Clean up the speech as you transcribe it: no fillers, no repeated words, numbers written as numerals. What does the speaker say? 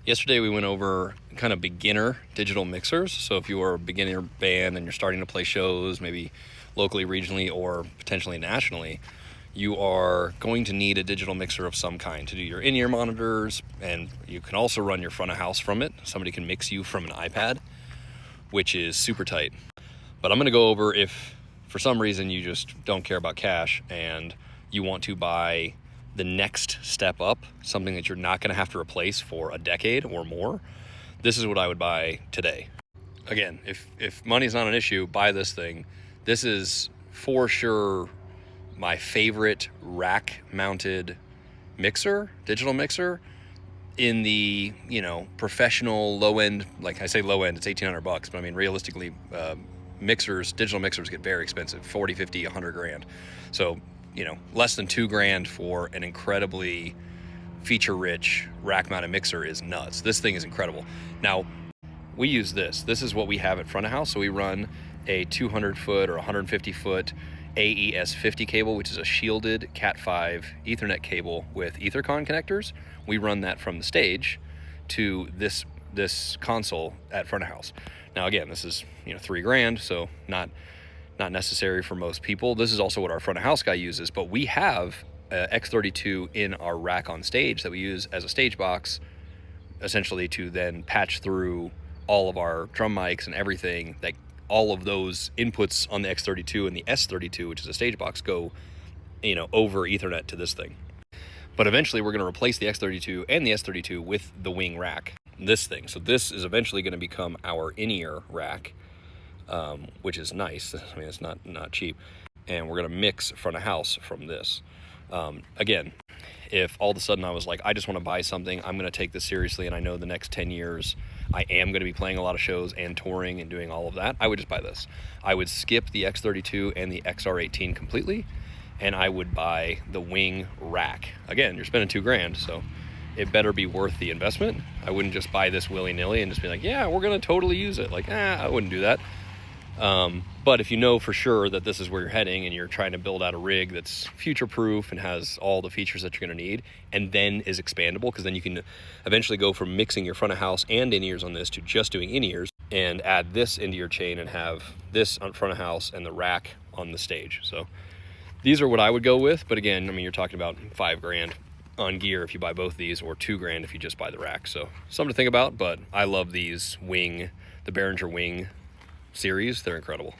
Yesterday we went over kind of beginner digital mixers. So if you are a beginner band and you're starting to play shows, maybe locally, regionally, or potentially nationally, you are going to need a digital mixer of some kind to do your in-ear monitors, and you can also run your front of house from it. Somebody can mix you from an iPad, which is super tight. But I'm going to go over if for some reason you just don't care about cash and you want to buy the next step up, something that you're not going to have to replace for a decade or more. This is what I would buy today. Again, if money's not an issue, buy this thing. This is for sure my favorite rack mounted mixer, digital mixer, in the, professional low end. Like I say low end, it's $1,800, but I mean realistically, digital mixers get very expensive, 40, 50, 100 grand. So, less than $2,000 for an incredibly feature rich rack mounted mixer is nuts. This thing is incredible. Now, we use this. This is what we have at front of house. So we run a 200 foot or 150 foot AES50 cable, which is a shielded Cat5 Ethernet cable with Ethercon connectors. We run that from the stage to this console at front of house. Now, again, this is $3,000, so not necessary for most people. This is also what our front of house guy uses, but we have X32 in our rack on stage that we use as a stage box, essentially to then patch through all of our drum mics and everything. Like all of those inputs on the X32 and the S32, which is a stage box, go over Ethernet to this thing. But eventually we're going to replace the X32 and the S32 with the wing rack, this thing. So this is eventually going to become our in-ear rack, which is nice. I mean, it's not cheap. And we're going to mix front of house from this. Again, if all of a sudden I was like, I just want to buy something, I'm going to take this seriously, and I know the next 10 years I am going to be playing a lot of shows and touring and doing all of that, I would just buy this. I would skip the X32 and the XR18 completely, and I would buy the wing rack. Again, you're spending $2,000, so it better be worth the investment. I wouldn't just buy this willy-nilly and just be like, yeah, we're going to totally use it. Like, I wouldn't do that. But if you know for sure that this is where you're heading and you're trying to build out a rig that's future-proof and has all the features that you're going to need, and then is expandable, because then you can eventually go from mixing your front of house and in-ears on this to just doing in-ears and add this into your chain and have this on front of house and the rack on the stage. So these are what I would go with. But again, I mean, you're talking about $5,000 on gear if you buy both these, or $2,000 if you just buy the rack. So something to think about. But I love these the Behringer wing series. They're incredible.